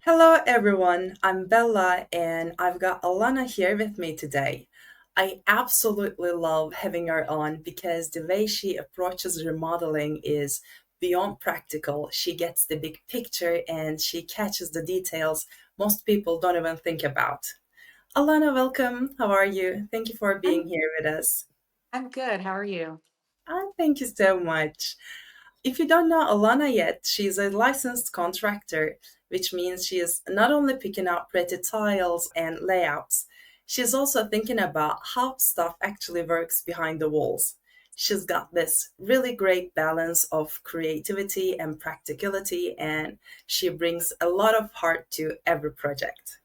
Hello, everyone. I'm Bella, and I've got Alana here with me today. I absolutely love having her on because the way she approaches remodeling is beyond practical. She gets the big picture and she catches the details most people don't even think about. Alana, welcome. How are you? Thank you for I'm being here with us. I'm good. How are you? Thank you so much. If you don't know Alana yet, she's a licensed contractor, which means she is not only picking out pretty tiles and layouts, she's also thinking about how stuff actually works behind the walls. She's got this really great balance of creativity and practicality, and she brings a lot of heart to every project.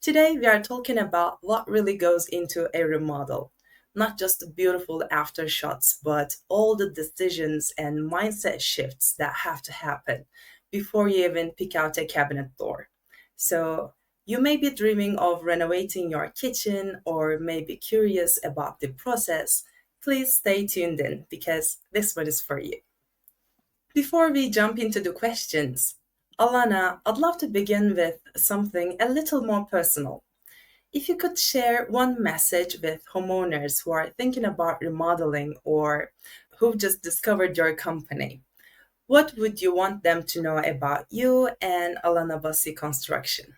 Today, we are talking about what really goes into a remodel. Not just the beautiful aftershots, but all the decisions and mindset shifts that have to happen before you even pick out a cabinet door. So, you may be dreaming of renovating your kitchen or may be curious about the process. Please stay tuned in because this one is for you. Before we jump into the questions, Alana, I'd love to begin with something a little more personal. If you could share one message with homeowners who are thinking about remodeling or who've just discovered your company, what would you want them to know about you and Alana Busse Construction?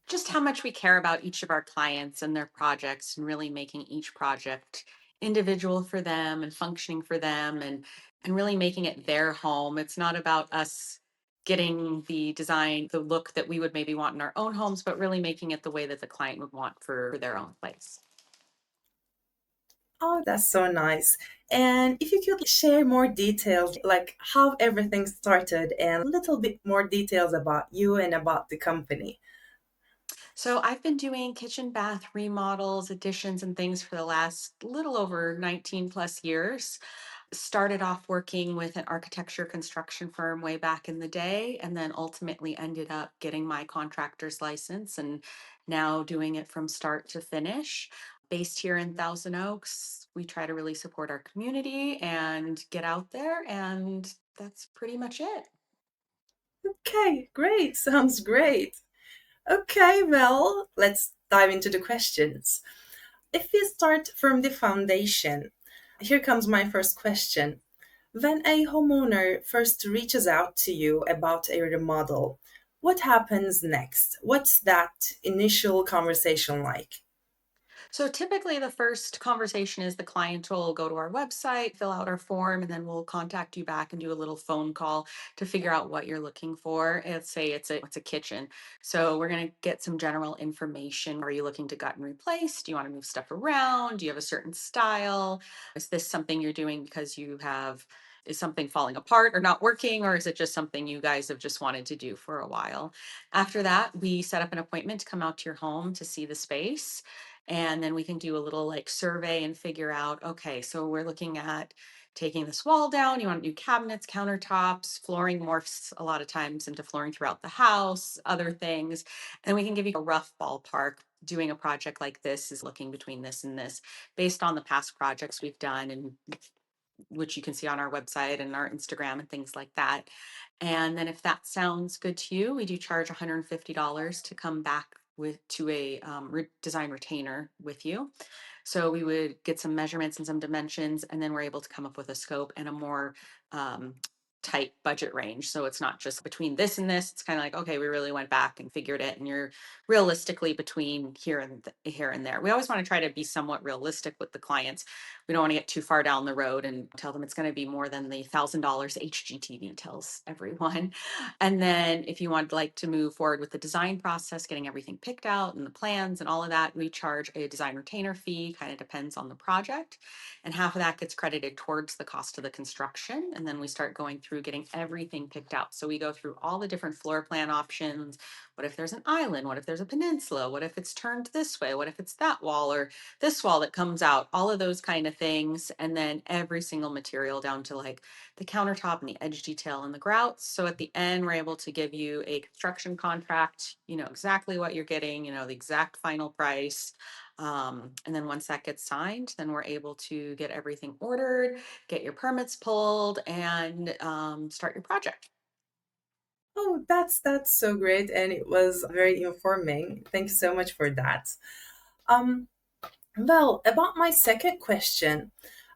Just how much we care about each of our clients and their projects and really making each project individual for them and functioning for them and really making it their home. It's not about us getting the design, the look that we would maybe want in our own homes, but really making it the way that the client would want for their own place. Oh, that's so nice. And if you could share more details, like how everything started and a little bit more details about you and about the company. So I've been doing kitchen bath remodels, additions, and things for the last little over 19 plus years. Started off working with an architecture construction firm way back in the day, and then ultimately ended up getting my contractor's license and now doing it from start to finish. Based here in Thousand Oaks, we try to really support our community and get out there, and that's pretty much it. Okay, great. Sounds great. Okay, well, let's dive into the questions. If we start from the foundation, here comes my first question. When a homeowner first reaches out to you about a remodel, what happens next? What's that initial conversation like? So typically, the first conversation is the client will go to our website, fill out our form, and then we'll contact you back and do a little phone call to figure out what you're looking for. Let's say it's a kitchen, so we're gonna get some general information. Are you looking to gut and replace? Do you want to move stuff around? Do you have a certain style? Is this something you're doing because you have? Is something falling apart or not working, or is it just something you guys have just wanted to do for a while? After that, we set up an appointment to come out to your home to see the space, and then we can do a little like survey and figure out, okay, so we're looking at taking this wall down. You want new cabinets, countertops, flooring morphs a lot of times into flooring throughout the house, other things. And we can give you a rough ballpark. Doing a project like this is looking between this and this based on the past projects we've done, and which you can see on our website and our Instagram and things like that. And then if that sounds good to you, we do charge $150 to come back with to a design retainer with you. So we would get some measurements and some dimensions, and then we're able to come up with a scope and a more um, tight budget range. So it's not just between this and this. It's kind of like, okay, we really went back and figured it, and you're realistically between here and there. We always want to try to be somewhat realistic with the clients. We don't want to get too far down the road and tell them it's going to be more than the $1,000 HGTV tells everyone. And then if you would like to move forward with the design process, getting everything picked out and the plans and all of that, we charge a design retainer fee, kind of depends on the project. And half of that gets credited towards the cost of the construction. And then we start going through getting everything picked out. So we go through all the different floor plan options. What if there's an island? What if there's a peninsula? What if it's turned this way? What if it's that wall or this wall that comes out? All of those kind of things. And then every single material down to like the countertop and the edge detail and the grouts. So at the end, we're able to give you a construction contract, you know, exactly what you're getting, you know, the exact final price. And then once that gets signed, then we're able to get everything ordered, get your permits pulled, and start your project. Oh, that's so great, and it was very informing. Thank you so much for that. Um, well, about my second question,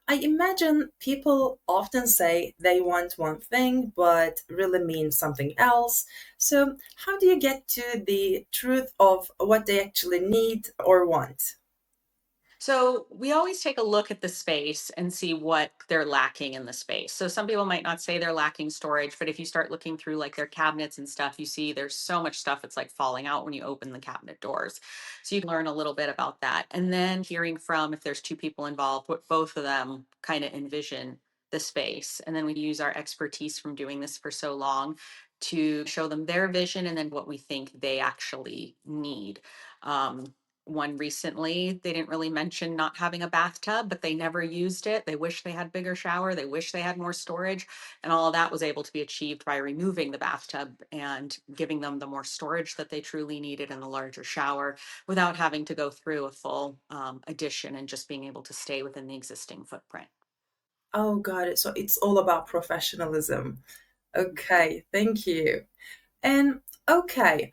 I imagine people often say they want one thing but really mean something else. So, how do you get to the truth of what they actually need or want? So we always take a look at the space and see what they're lacking in the space. So some people might not say they're lacking storage, but if you start looking through like their cabinets and stuff, you see there's so much stuff it's like falling out when you open the cabinet doors. So you can learn a little bit about that. And then hearing from if there's two people involved, what both of them kind of envision the space. And then we use our expertise from doing this for so long to show them their vision and then what we think they actually need. One recently, they didn't really mention not having a bathtub, but they never used it. They wish they had bigger shower. They wish they had more storage. And all of that was able to be achieved by removing the bathtub and giving them the more storage that they truly needed and the larger shower without having to go through a full addition and just being able to stay within the existing footprint. Oh, got it. So it's all about professionalism. Okay, thank you. And okay,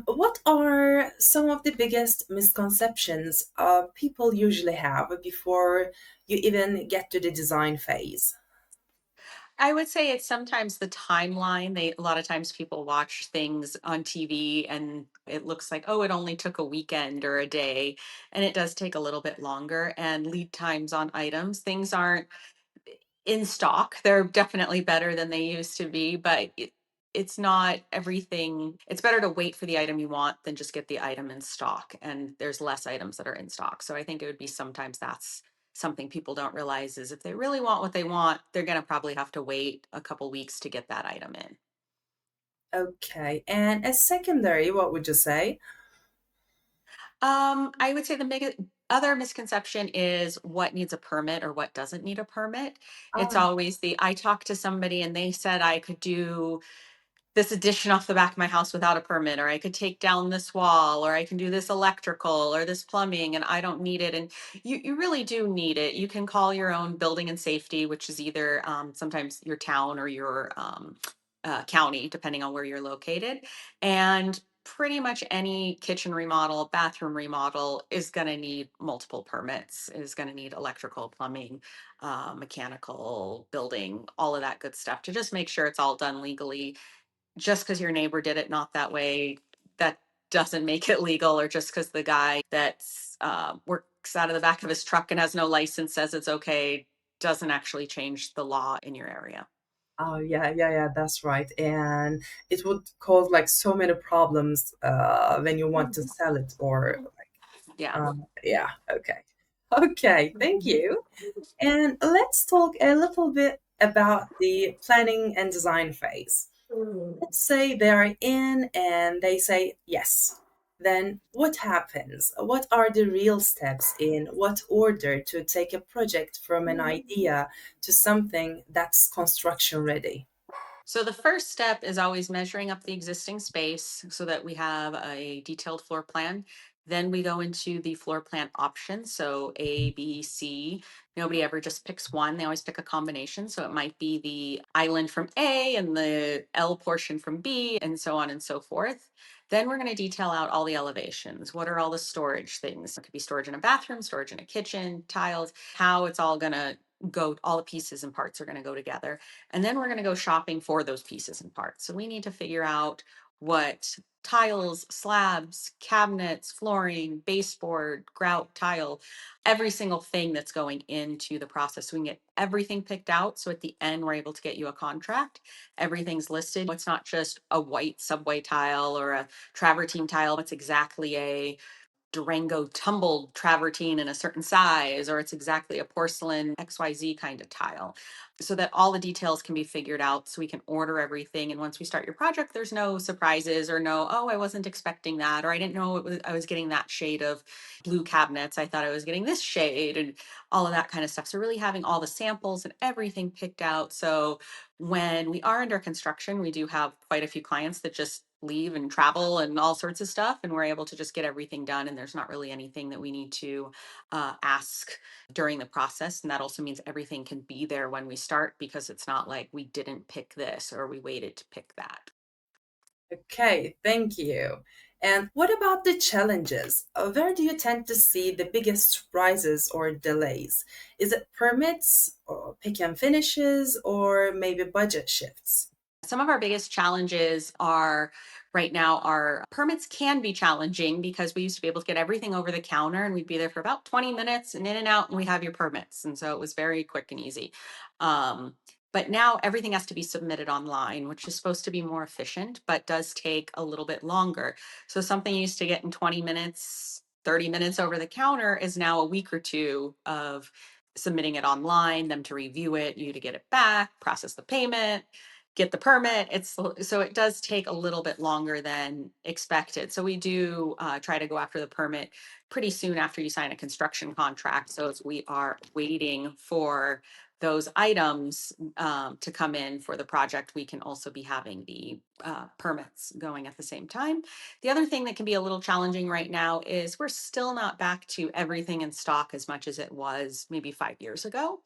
what are some of the biggest misconceptions people usually have before you even get to the design phase? I would say it's sometimes the timeline. A lot of times people watch things on TV and it looks like, oh, it only took a weekend or a day. And it does take a little bit longer. And lead times on items, things aren't in stock. They're definitely better than they used to be, but it's not everything. It's better to wait for the item you want than just get the item in stock. And there's less items that are in stock. So I think it would be sometimes that's something people don't realize is if they really want what they want, they're going to probably have to wait a couple weeks to get that item in. Okay, and as secondary, what would you say? I would say the other misconception is what needs a permit or what doesn't need a permit. It's Ah, always I talked to somebody and they said I could do this addition off the back of my house without a permit, or I could take down this wall, or I can do this electrical or this plumbing, and I don't need it. And you really do need it. You can call your own building and safety, which is either sometimes your town or your county, depending on where you're located. And pretty much any kitchen remodel, bathroom remodel is going to need multiple permits, is going to need electrical, plumbing, mechanical, building, all of that good stuff to just make sure it's all done legally. Just because your neighbor did it not that way, that doesn't make it legal, or just because the guy that's works out of the back of his truck and has no license says it's okay, doesn't actually change the law in your area. oh yeah, yeah, yeah, that's right. And it would cause like so many problems when you want to sell it or Yeah. yeah, okay. Okay, thank you. And let's talk a little bit about the planning and design phase. Let's say they're in and they say yes. Then what happens? What are the real steps in what order to take a project from an idea to something that's construction ready? So the first step is always measuring up the existing space so that we have a detailed floor plan. Then we go into the floor plan options. So A, B, C. Nobody ever just picks one. They always pick a combination. So it might be the island from A and the L portion from B, and so on and so forth. Then we're going to detail out all the elevations. What are all the storage things? It could be storage in a bathroom, storage in a kitchen, tiles, how it's all going to go, all the pieces and parts are going to go together. And then we're going to go shopping for those pieces and parts. So we need to figure out what tiles, slabs, cabinets, flooring, baseboard, grout, tile, every single thing that's going into the process. So we can get everything picked out. So at the end, we're able to get you a contract. Everything's listed. It's not just a white subway tile or a travertine tile. It's exactly a Durango tumbled travertine in a certain size, or it's exactly a porcelain XYZ kind of tile, so that all the details can be figured out so we can order everything. And once we start your project, there's no surprises or no, oh, I wasn't expecting that, or I didn't know I was getting that shade of blue cabinets. I thought I was getting this shade, and all of that kind of stuff. So, really having all the samples and everything picked out. So, when we are under construction, we do have quite a few clients that just leave and travel and all sorts of stuff. And we're able to just get everything done. And there's not really anything that we need to ask during the process. And that also means everything can be there when we start because it's not like we didn't pick this or we waited to pick that. Okay, thank you. And what about the challenges? Where do you tend to see the biggest surprises or delays? Is it permits, or pick and finishes, or maybe budget shifts? Some of our biggest challenges are right now our permits can be challenging because we used to be able to get everything over the counter and we'd be there for about 20 minutes and in and out and we have your permits. And so it was very quick and easy. Um, but now everything has to be submitted online, which is supposed to be more efficient, but does take a little bit longer. So something you used to get in 20 minutes, 30 minutes over the counter is now a week or two of submitting it online, them to review it, you to get it back, process the payment, get the permit. So it does take a little bit longer than expected. So we do try to go after the permit pretty soon after you sign a construction contract. So as we are waiting for those items to come in for the project, we can also be having the permits going at the same time. The other thing that can be a little challenging right now is we're still not back to everything in stock as much as it was maybe 5 years ago.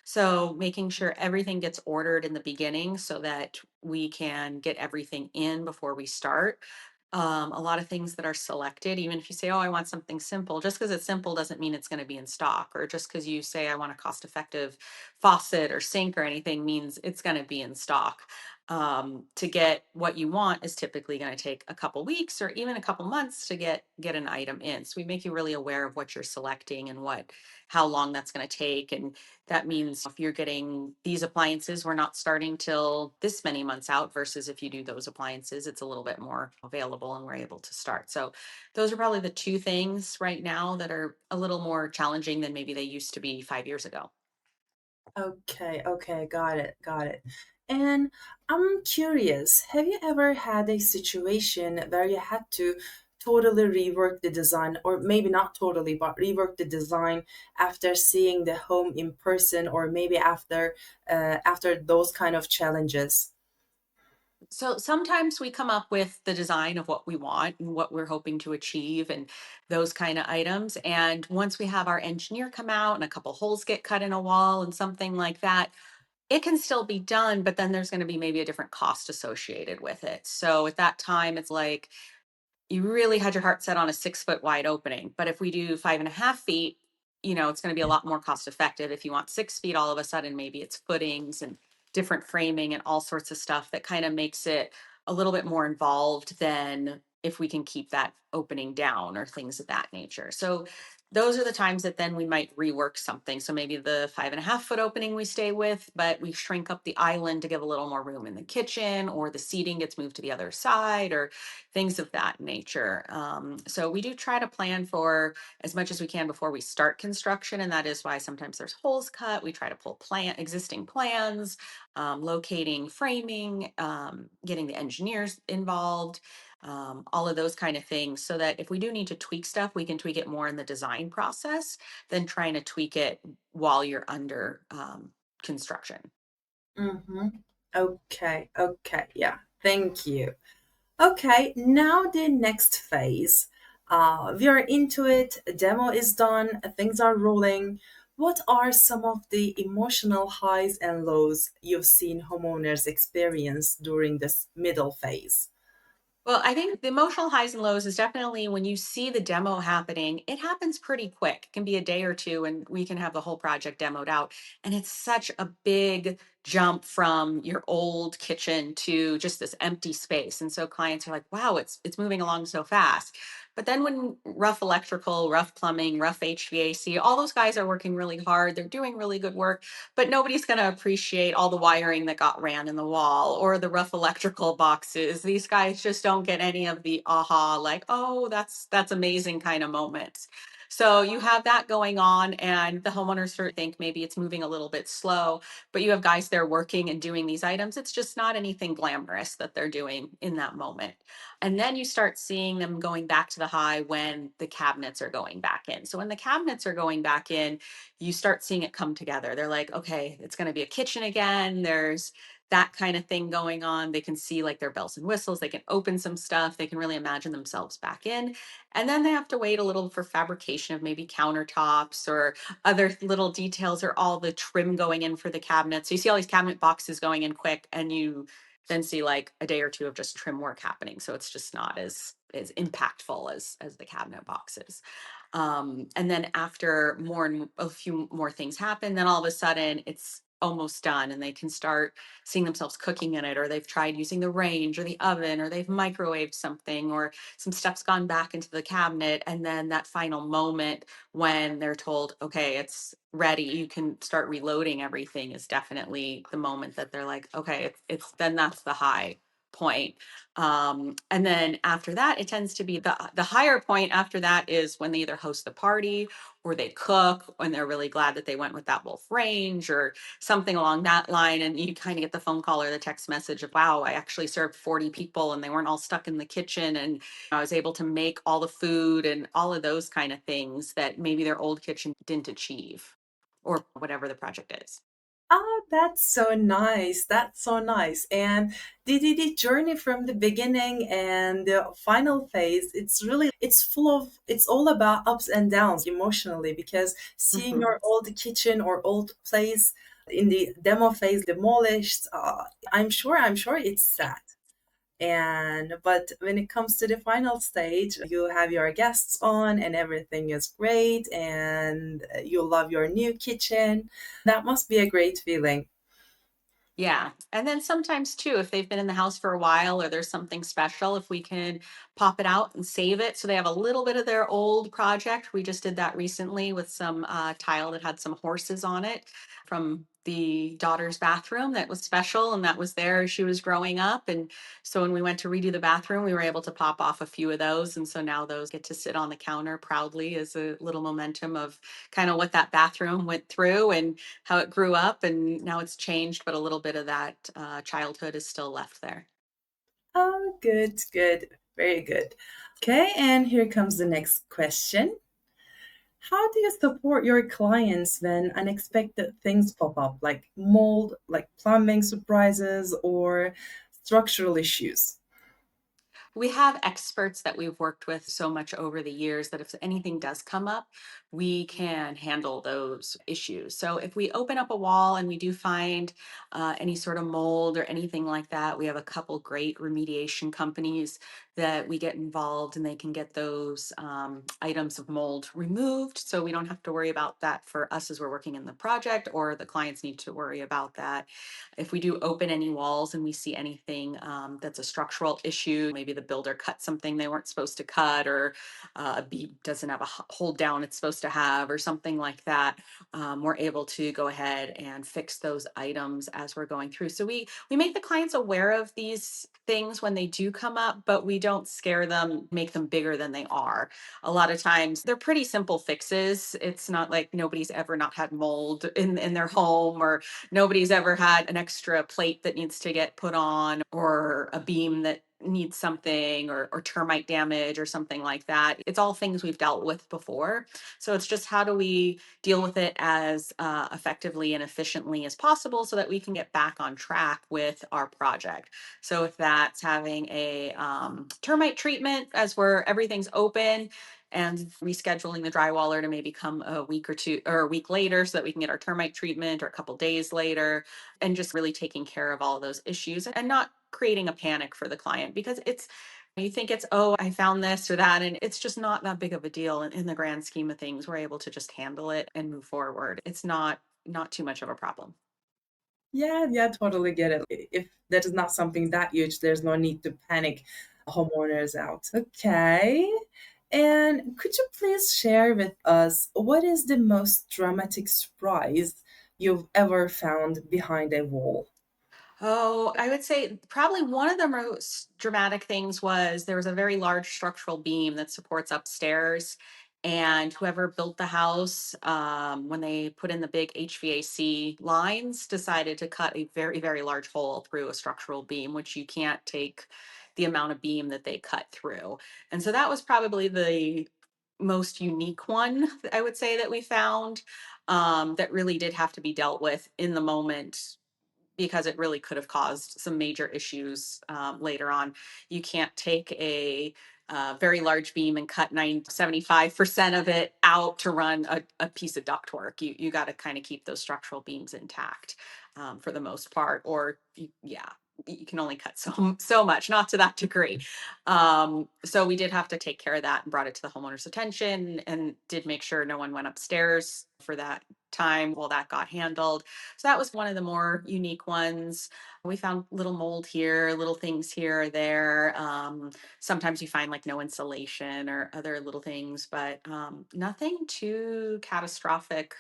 So making sure everything gets ordered in the beginning so that we can get everything in before we start. A lot of things that are selected, even if you say, oh, I want something simple, just because it's simple doesn't mean it's going to be in stock. Or just because you say, I want a cost effective faucet or sink or anything means it's going to be in stock. To get what you want is typically going to take a couple weeks or even a couple months to get an item in. So we make you really aware of what you're selecting and what how long that's going to take. And that means if you're getting these appliances, we're not starting till this many months out versus if you do those appliances, it's a little bit more available and we're able to start. So those are probably the two things right now that are a little more challenging than maybe they used to be 5 years ago. Okay, okay, got it, got it. And I'm curious, have you ever had a situation where you had to totally rework the design, or maybe not totally, but rework the design after seeing the home in person, or maybe after those kind of challenges? So sometimes we come up with the design of what we want and what we're hoping to achieve and those kind of items. And once we have our engineer come out and a couple holes get cut in a wall and something like that, it can still be done, but then there's going to be maybe a different cost associated with it. So at that time, it's like, you really had your heart set on a 6 foot wide opening. But if we do 5.5 feet, it's going to be a lot more cost effective. If you want 6 feet, all of a sudden, maybe it's footings and different framing and all sorts of stuff that kind of makes it a little bit more involved than if we can keep that opening down or things of that nature. So those are the times that then we might rework something. So maybe the 5.5 foot opening we stay with, but we shrink up the island to give a little more room in the kitchen, or the seating gets moved to the other side, or things of that nature. So we do try to plan for as much as we can before we start construction, and that is why sometimes there's holes cut. We try to pull existing plans, locating framing, getting the engineers involved. All of those kind of things, so that if we do need to tweak stuff, we can tweak it more in the design process than trying to tweak it while you're under construction. Mm-hmm. Okay, okay, yeah, thank you. Okay, now the next phase. We are into it, a demo is done, things are rolling. What are some of the emotional highs and lows you've seen homeowners experience during this middle phase? Well, I think the emotional highs and lows is definitely when you see the demo happening, it happens pretty quick. It can be a day or two and we can have the whole project demoed out. And it's such a big jump from your old kitchen to just this empty space. And so clients are like, wow, it's moving along so fast. But then when rough electrical, rough plumbing, rough HVAC, all those guys are working really hard. They're doing really good work, but nobody's going to appreciate all the wiring that got ran in the wall or the rough electrical boxes. These guys just don't get any of the aha, like, oh, that's amazing kind of moments. So you have that going on, and the homeowners sort of think maybe it's moving a little bit slow, but you have guys there working and doing these items. It's just not anything glamorous that they're doing in that moment. And then you start seeing them going back to the high when the cabinets are going back in. So when the cabinets are going back in, you start seeing it come together. They're like, okay, it's going to be a kitchen again. There's that kind of thing going on. They can see like their bells and whistles. They can open some stuff. They can really imagine themselves back in. And then they have to wait a little for fabrication of maybe countertops or other little details, or all the trim going in for the cabinets. So you see all these cabinet boxes going in quick, and then see like a day or two of just trim work happening. So it's just not as impactful as the cabinet boxes. And then after more and a few more things happen, then all of a sudden it's almost done and they can start seeing themselves cooking in it, or they've tried using the range or the oven, or they've microwaved something, or some stuff's gone back into the cabinet. And then that final moment when they're told, okay, it's ready, you can start reloading everything, is definitely the moment that they're like, okay, it's then that's the high point. And then after that, it tends to be the higher point after that is when they either host the party or they cook and they're really glad that they went with that wolf range or something along that line. And you kind of get the phone call or the text message of, wow, I actually served 40 people and they weren't all stuck in the kitchen. And I was able to make all the food and all of those kind of things that maybe their old kitchen didn't achieve, or whatever the project is. Oh, that's so nice. That's so nice. And the journey from the beginning and the final phase, it's full of, it's all about ups and downs emotionally, because seeing Mhm. your old kitchen or old place in the demo phase demolished, I'm sure it's sad. And but when it comes to the final stage, you have your guests on and everything is great and you love your new kitchen. That must be a great feeling. Yeah. And then sometimes too, if they've been in the house for a while or there's something special, if we can pop it out and save it so they have a little bit of their old project. We just did that recently with some tile that had some horses on it from the daughter's bathroom that was special and that was there as she was growing up. And so when we went to redo the bathroom, we were able to pop off a few of those. And so now those get to sit on the counter proudly as a little momentum of kind of what that bathroom went through and how it grew up, and now it's changed, but a little bit of that childhood is still left there. Oh, good, good, very good. Okay, and here comes the next question. How do you support your clients when unexpected things pop up, like mold, like plumbing surprises, or structural issues? We have experts that we've worked with so much over the years that if anything does come up, we can handle those issues. So if we open up a wall and we do find any sort of mold or anything like that, we have a couple great remediation companies that we get involved and they can get those items of mold removed. So we don't have to worry about that for us as we're working in the project, or the clients need to worry about that. If we do open any walls and we see anything that's a structural issue, maybe the builder cut something they weren't supposed to cut, or a beam doesn't have a hold down it's supposed to have, or something like that, we're able to go ahead and fix those items as we're going through. So we make the clients aware of these things when they do come up, but we don't scare them, make them bigger than they are. A lot of times they're pretty simple fixes. It's not like nobody's ever not had mold in their home, or nobody's ever had an extra plate that needs to get put on, or a beam that needs something, or termite damage or something like that. It's all things we've dealt with before. So it's just how do we deal with it as effectively and efficiently as possible so that we can get back on track with our project. So if that's having a termite treatment as where everything's open, and rescheduling the drywaller to maybe come a week or two or a week later so that we can get our termite treatment, or a couple days later, and just really taking care of all of those issues and not creating a panic for the client, because it's, you think it's, oh, I found this or that, and it's just not that big of a deal in the grand scheme of things. We're able to just handle it and move forward. It's not too much of a problem. Yeah, yeah, totally get it. If that is not something that huge, there's no need to panic homeowners out. Okay. And could you please share with us what is the most dramatic surprise you've ever found behind a wall? Oh, I would say probably one of the most dramatic things was there was a very large structural beam that supports upstairs. And whoever built the house, when they put in the big HVAC lines, decided to cut a very, very large hole through a structural beam, which you can't take the amount of beam that they cut through. And so that was probably the most unique one, I would say, that we found, that really did have to be dealt with in the moment, because it really could have caused some major issues later on. You can't take a very large beam and cut 75% of it out to run a piece of ductwork. You got to kind of keep those structural beams intact for the most part, or yeah. you can only cut so much, not to that degree. So we did have to take care of that and brought it to the homeowner's attention and did make sure no one went upstairs for that time while that got handled. So that was one of the more unique ones. We found little mold here, little things here or there. Sometimes you find like no insulation or other little things, but nothing too catastrophic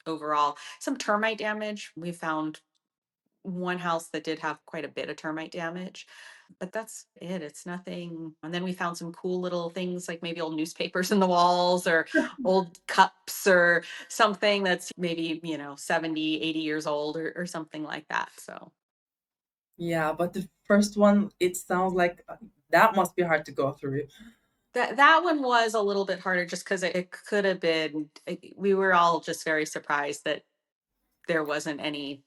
overall. Some termite damage. We found one house that did have quite a bit of termite damage, but that's it. It's nothing. And then we found some cool little things like maybe old newspapers in the walls or old cups or something that's maybe, 70, 80 years old or something like that. So Yeah, but the first one, it sounds like that must be hard to go through. that one was a little bit harder just because it could have been, we were all just very surprised that there wasn't anything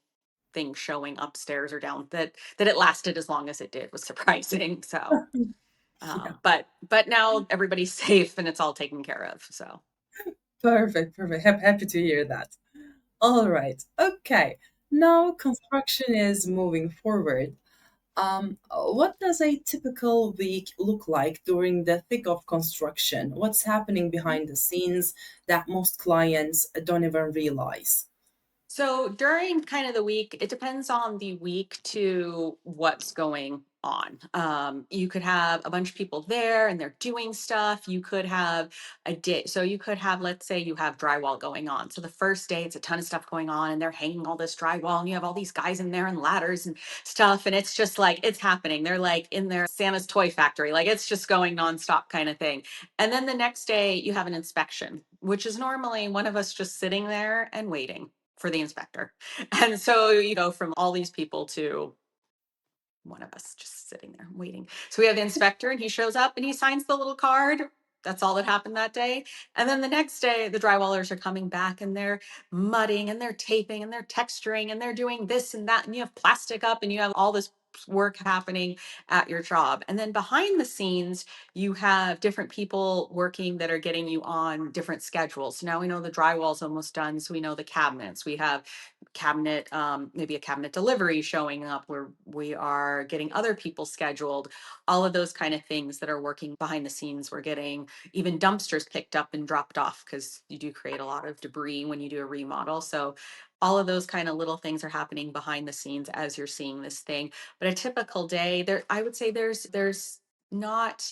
showing upstairs or down that it lasted as long as it did was surprising. So Yeah, but now everybody's safe and it's all taken care of. So perfect, perfect. Happy to hear that. All right. Okay. Now construction is moving forward. What does a typical week look like during the thick of construction? What's happening behind the scenes that most clients don't even realize? So during kind of the week, it depends on the week to what's going on. You could have a bunch of people there and they're doing stuff. You could have a day. So you could have, let's say you have drywall going on. So the first day, it's a ton of stuff going on and they're hanging all this drywall and you have all these guys in there and ladders and stuff. And it's just like, it's happening. They're like in their Santa's toy factory. Like it's just going nonstop kind of thing. And then the next day you have an inspection, which is normally one of us just sitting there and waiting for the inspector. And so you go from all these people to one of us just sitting there waiting. So we have the inspector and he shows up and he signs the little card. That's all that happened that day. And then the next day, the drywallers are coming back and they're mudding and they're taping and they're texturing and they're doing this and that. And you have plastic up and you have all this work happening at your job. And then behind the scenes, you have different people working that are getting you on different schedules. So now we know the drywall's almost done. So we know the cabinets. We have cabinet, maybe a cabinet delivery showing up where we are getting other people scheduled, all of those kind of things that are working behind the scenes. We're getting even dumpsters picked up and dropped off because you do create a lot of debris when you do a remodel. So all of those kind of little things are happening behind the scenes as you're seeing this thing. But a typical day there, I would say there's not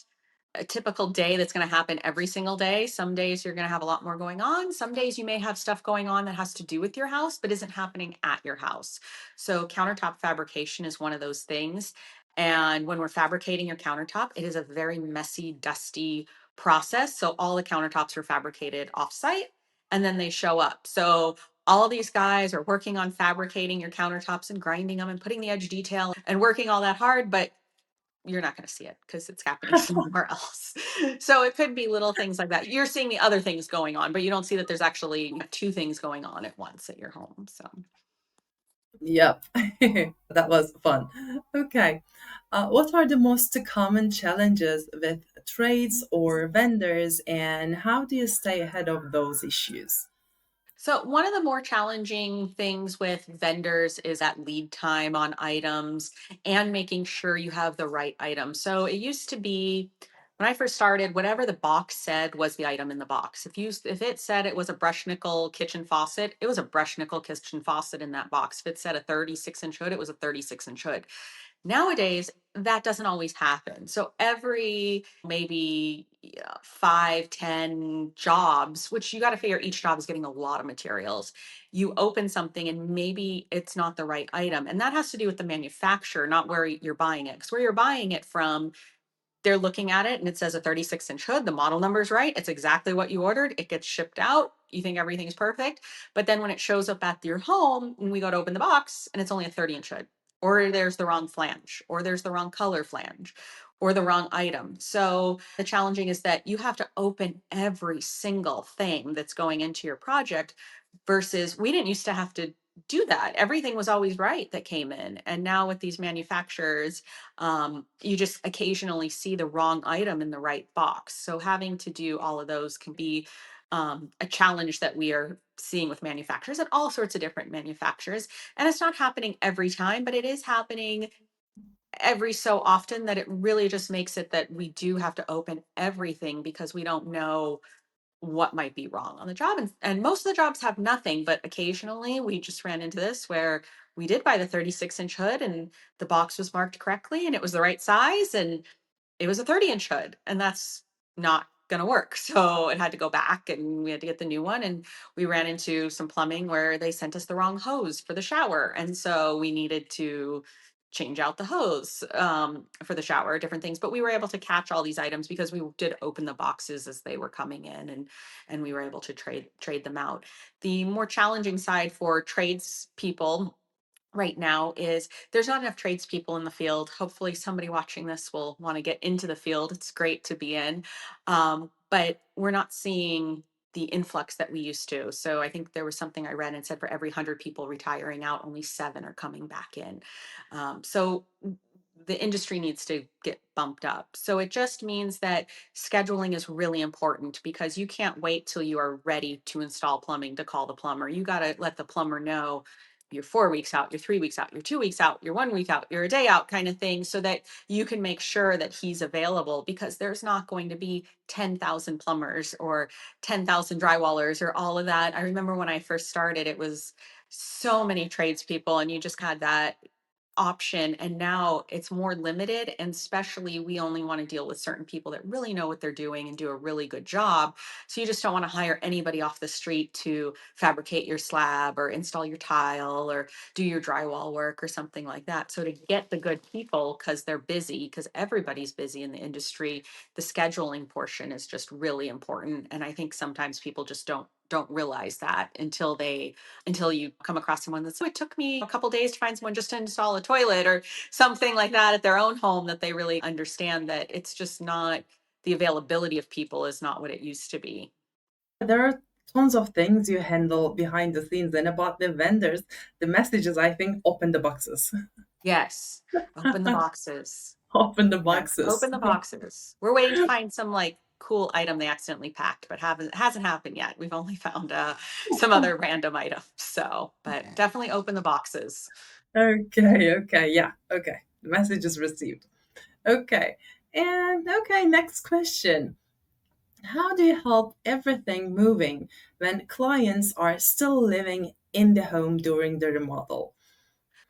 a typical day that's going to happen every single day. Some days you're going to have a lot more going on. Some days you may have stuff going on that has to do with your house, but isn't happening at your house. So, countertop fabrication is one of those things. And when we're fabricating your countertop, it is a very messy, dusty process. So, all the countertops are fabricated offsite and then they show up. So, all these guys are working on fabricating your countertops and grinding them and putting the edge detail and working all that hard, but you're not going to see it because it's happening somewhere else. So it could be little things like that. You're seeing the other things going on, but you don't see that there's actually two things going on at once at your home. So Yep, that was fun. Okay. What are the most common challenges with trades or vendors, and how do you stay ahead of those issues? So, one of the more challenging things with vendors is that lead time on items and making sure you have the right item. So, it used to be when I first started, whatever the box said was the item in the box. If it said it was a brush nickel kitchen faucet, it was a brush nickel kitchen faucet in that box. If it said a 36-inch hood, it was a 36-inch hood. Nowadays, that doesn't always happen. So every maybe 5, 10 jobs, which you got to figure each job is getting a lot of materials. You open something and maybe it's not the right item. And that has to do with the manufacturer, not where you're buying it. Because where you're buying it from, they're looking at it and it says a 36-inch hood. The model number is right. It's exactly what you ordered. It gets shipped out. You think everything's perfect. But then when it shows up at your home, and we go to open the box and it's only a 30-inch hood, or there's the wrong flange, or there's the wrong color flange, or the wrong item. So the challenging is that you have to open every single thing that's going into your project versus we didn't used to have to do that. Everything was always right that came in. And now with these manufacturers, you just occasionally see the wrong item in the right box. So having to do all of those can be a challenge that we are seeing with manufacturers and all sorts of different manufacturers. And it's not happening every time, but it is happening every so often that it really just makes it that we do have to open everything because we don't know what might be wrong on the job. And most of the jobs have nothing, but occasionally we just ran into this where we did buy the 36-inch hood and the box was marked correctly and it was the right size and it was a 30-inch hood, and that's not going to work. So it had to go back and we had to get the new one. And we ran into some plumbing where they sent us the wrong hose for the shower. And so we needed to change out the hose for the shower, different things. But we were able to catch all these items because we did open the boxes as they were coming in, and we were able to trade them out. The more challenging side for tradespeople right now is there's not enough tradespeople in the field. Hopefully, somebody watching this will want to get into the field. It's great to be in, but we're not seeing the influx that we used to. So I think there was something I read and said for every 100 people retiring out, only 7 are coming back in. So the industry needs to get bumped up. So it just means that scheduling is really important because you can't wait till you are ready to install plumbing to call the plumber. You got to let the plumber know you're 4 weeks out, you're 3 weeks out, you're 2 weeks out, you're 1 week out, you're a day out kind of thing, so that you can make sure that he's available because there's not going to be 10,000 plumbers or 10,000 drywallers or all of that. I remember when I first started, it was so many tradespeople and you just had that option, and now it's more limited, and especially we only want to deal with certain people that really know what they're doing and do a really good job. So you just don't want to hire anybody off the street to fabricate your slab or install your tile or do your drywall work or something like that. So to get the good people, because they're busy, because everybody's busy in the industry, the scheduling portion is just really important. And I think sometimes people just don't realize that until you come across someone that's, oh, it took me a couple days to find someone just to install a toilet or something like that at their own home, that they really understand that it's just not, the availability of people is not what it used to be. There are tons of things you handle behind the scenes, and about the vendors, the messages, I think, open the boxes. Yes. Open the boxes. Open the Yes. boxes. Open the boxes. We're waiting to find some like cool item they accidentally packed, but hasn't happened yet. We've only found some other random items. So, but definitely open the boxes. Okay, okay, yeah, okay. The message is received. Okay, and okay, next question. How do you help everything moving when clients are still living in the home during the remodel?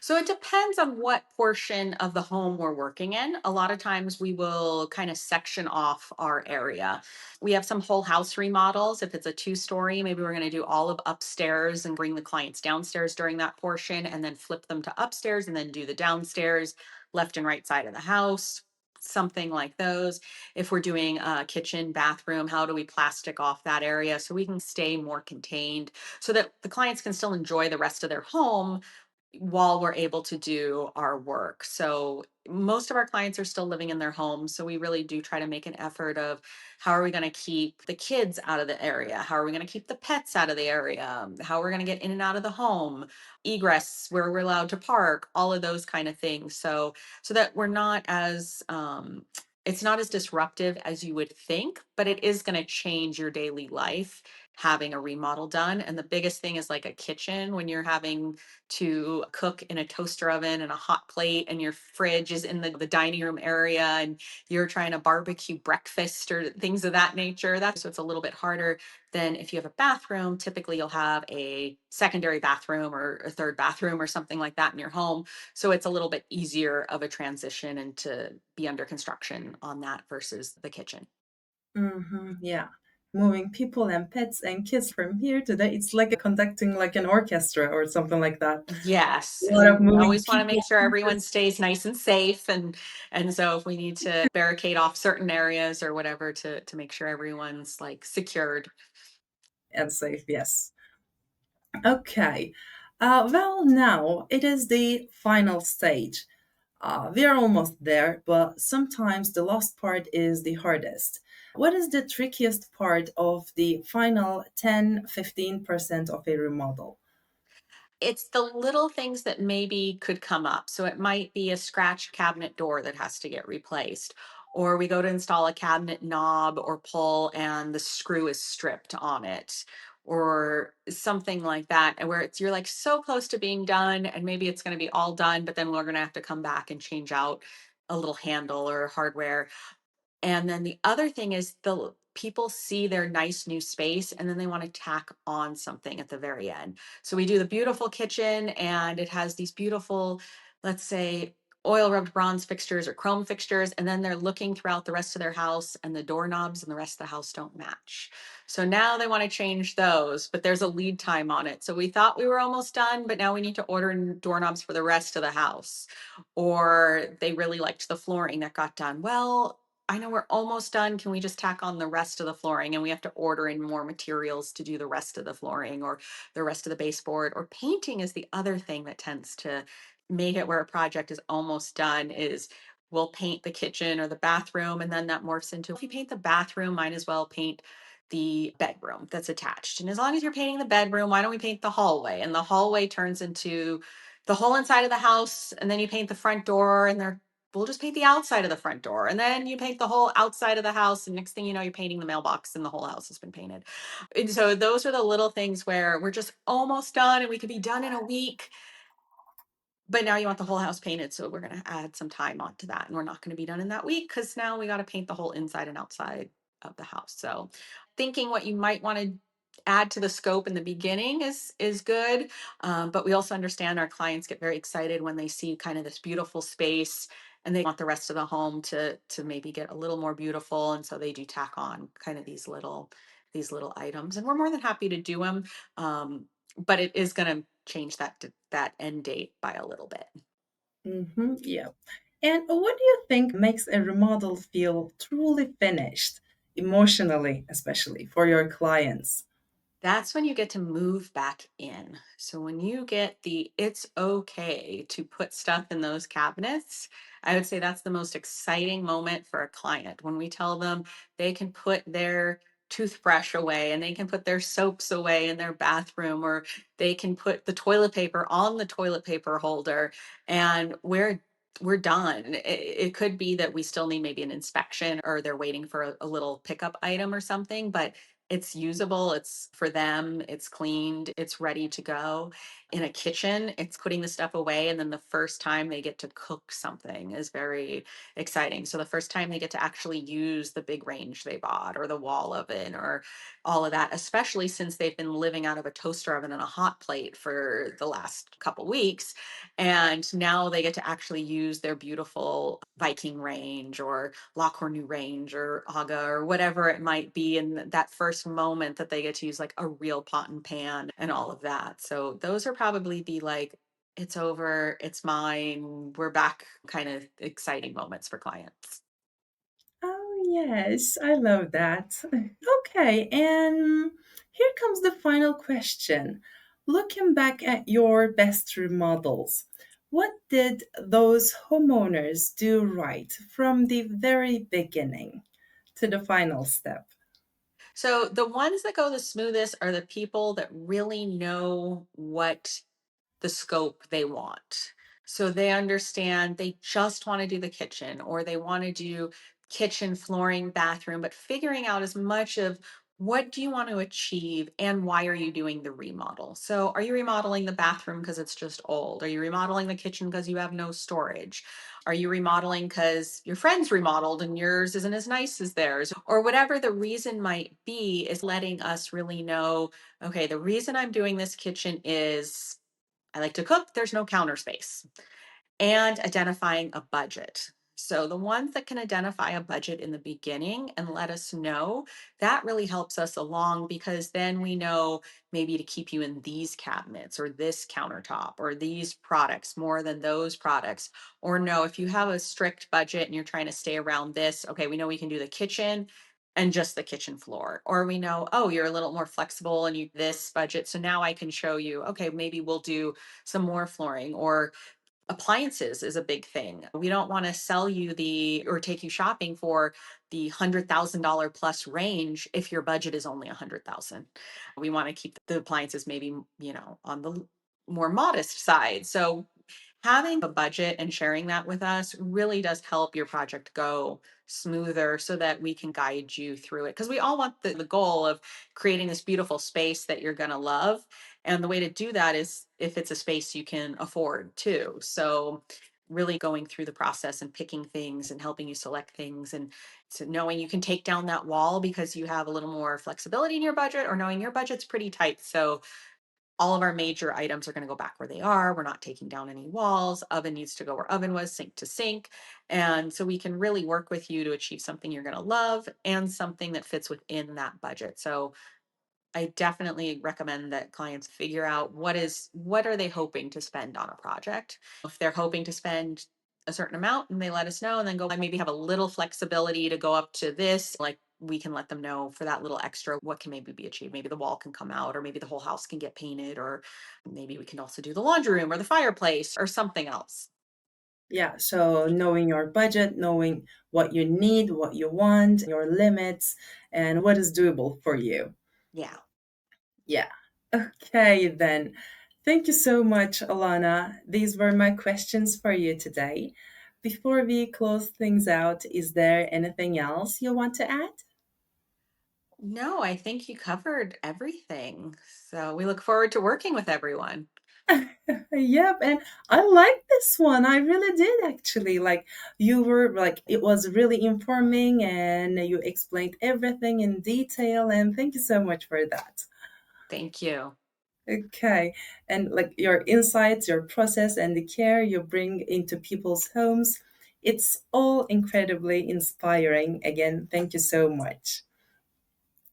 So it depends on what portion of the home we're working in. A lot of times we will kind of section off our area. We have some whole house remodels. If it's a 2-story, maybe we're going to do all of upstairs and bring the clients downstairs during that portion and then flip them to upstairs and then do the downstairs, left and right side of the house. Something like those. If we're doing a kitchen, bathroom, how do we plastic off that area so we can stay more contained so that the clients can still enjoy the rest of their home while we're able to do our work. So most of our clients are still living in their homes. So we really do try to make an effort of how are we going to keep the kids out of the area? How are we going to keep the pets out of the area? How are we going to get in and out of the home? Egress, where we're allowed to park, all of those kind of things. So that we're not as it's not as disruptive as you would think, but it is going to change your daily life having a remodel done. And the biggest thing is like a kitchen when you're having to cook in a toaster oven and a hot plate and your fridge is in the dining room area and you're trying to barbecue breakfast or things of that nature. That's so it's a little bit harder than if you have a bathroom. Typically you'll have a secondary bathroom or a third bathroom or something like that in your home. So it's a little bit easier of a transition and to be under construction on that versus the kitchen. Yeah. Moving people and pets and kids from here to there, it's like conducting like an orchestra or something like that. Yes, A lot of and we moving always wanna people, make sure everyone pieces, stays nice and safe, and so if we need to barricade off certain areas or whatever to make sure everyone's, like, secured. and safe, yes. Okay. Well, now it is the final stage. We are almost there, but sometimes the last part is the hardest. What is the trickiest part of the final 10-15% of a remodel? It's the little things that maybe could come up, so it might be a scratched cabinet door that has to get replaced, Or we go to install a cabinet knob or pull and the screw is stripped on it, or something like that, and where it's you're like so close to being done and maybe it's going to be all done, but then we're going to have to come back and change out a little handle or hardware. And then the other thing is the people see their nice new space and then they want to tack on something at the very end. So we do the beautiful kitchen and it has these beautiful, let's say, oil rubbed bronze fixtures or chrome fixtures. And then they're looking throughout the rest of their house and the doorknobs and the rest of the house don't match. So now they want to change those, but there's a lead time on it. So we thought we were almost done, but now we need to order doorknobs for the rest of the house. Or they really liked the flooring that got done. Well, I know we're almost done. Can we just tack on the rest of the flooring? And we have to order in more materials to do the rest of the flooring or the rest of the baseboard. Or painting is the other thing that tends to make it where a project is almost done is we'll paint the kitchen or the bathroom and then that morphs into if you paint the bathroom, might as well paint the bedroom that's attached. And as long as you're painting the bedroom, why don't we paint the hallway? And the hallway turns into the whole inside of the house, and then you paint the front door and they're we'll just paint the outside of the front door and then you paint the whole outside of the house and next thing you know you're painting the mailbox and the whole house has been painted. And so those are the little things where we're just almost done and we could be done in a week, but now you want the whole house painted, so we're going to add some time onto that and we're not going to be done in that week because now we got to paint the whole inside and outside of the house. So thinking what you might want to add to the scope in the beginning is good, but we also understand our clients get very excited when they see kind of this beautiful space and they want the rest of the home to maybe get a little more beautiful, and so they do tack on kind of these little items and we're more than happy to do them. But it is going to change that end date by a little bit. Yeah. And what do you think makes a remodel feel truly finished, emotionally, especially for your clients? That's when you get to move back in. So when you get the it's okay to put stuff in those cabinets, I would say that's the most exciting moment for a client when we tell them they can put their toothbrush away and they can put their soaps away in their bathroom, or they can put the toilet paper on the toilet paper holder, and we're done. It could be that we still need maybe an inspection or they're waiting for a little pickup item or something, but it's usable, it's for them, it's cleaned, it's ready to go. In a kitchen, it's putting the stuff away, and then the first time they get to cook something is very exciting. So the first time they get to actually use the big range they bought or the wall oven or all of that, especially since they've been living out of a toaster oven and a hot plate for the last couple weeks. And now they get to actually use their beautiful Viking range or La Cornue range or Aga or whatever it might be. And that first moment that they get to use like a real pot and pan and all of that. So those are probably the like, it's over, it's mine, we're back kind of exciting moments for clients. Oh, yes, I love that. Okay, and here comes the final question. Looking back at your best remodels, what did those homeowners do right from the very beginning to the final step? So the ones that go the smoothest are the people that really know what the scope they want. So they understand they just want to do the kitchen or they want to do kitchen, flooring, bathroom, but figuring out as much of what do you want to achieve and why are you doing the remodel? So are you remodeling the bathroom because it's just old? Are you remodeling the kitchen because you have no storage? Are you remodeling because your friends remodeled and yours isn't as nice as theirs? Or whatever the reason might be, is letting us really know, okay, the reason I'm doing this kitchen is I like to cook, there's no counter space, and identifying a budget. So the ones that can identify a budget in the beginning and let us know, that really helps us along because then we know maybe to keep you in these cabinets or this countertop or these products more than those products. Or no, if you have a strict budget and you're trying to stay around this, okay, we know we can do the kitchen and just the kitchen floor. Or we know, oh, you're a little more flexible and you this budget. So now I can show you, okay, maybe we'll do some more flooring, or appliances is a big thing. We don't want to sell you the or take you shopping for the $100,000 plus range if your budget is only 100,000. We want to keep the appliances maybe, on the more modest side. So Having a budget and sharing that with us really does help your project go smoother so that we can guide you through it. Because we all want the goal of creating this beautiful space that you're going to love. And the way to do that is if it's a space you can afford too. So, really going through the process and picking things and helping you select things and so knowing you can take down that wall because you have a little more flexibility in your budget or knowing your budget's pretty tight. So all of our major items are going to go back where they are. We're not taking down any walls. Oven needs to go where oven was, sink to sink. And so we can really work with you to achieve something you're going to love and something that fits within that budget. So I definitely recommend that clients figure out what are they hoping to spend on a project. If they're hoping to spend a certain amount and they let us know and then go, I maybe have a little flexibility to go up to this, like we can let them know for that little extra what can maybe be achieved. Maybe the wall can come out, or maybe the whole house can get painted, or maybe we can also do the laundry room or the fireplace or something else. Yeah, so knowing your budget, knowing what you need, what you want, your limits, and what is doable for you. Yeah. Yeah. Okay, then. Thank you so much, Alana. These were my questions for you today. Before we close things out, is there anything else you want to add? No, I think you covered everything. So we look forward to working with everyone. Yep, and I like this one. I really did actually. Like you were like it was really informing and you explained everything in detail and thank you so much for that. Thank you. Okay. And like your insights, your process, and the care you bring into people's homes, it's all incredibly inspiring. Again, thank you so much.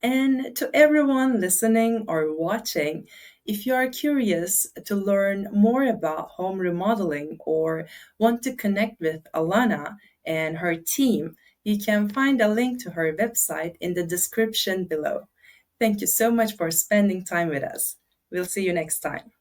And to everyone listening or watching, if you are curious to learn more about home remodeling or want to connect with Alana and her team, you can find a link to her website in the description below. Thank you so much for spending time with us. We'll see you next time.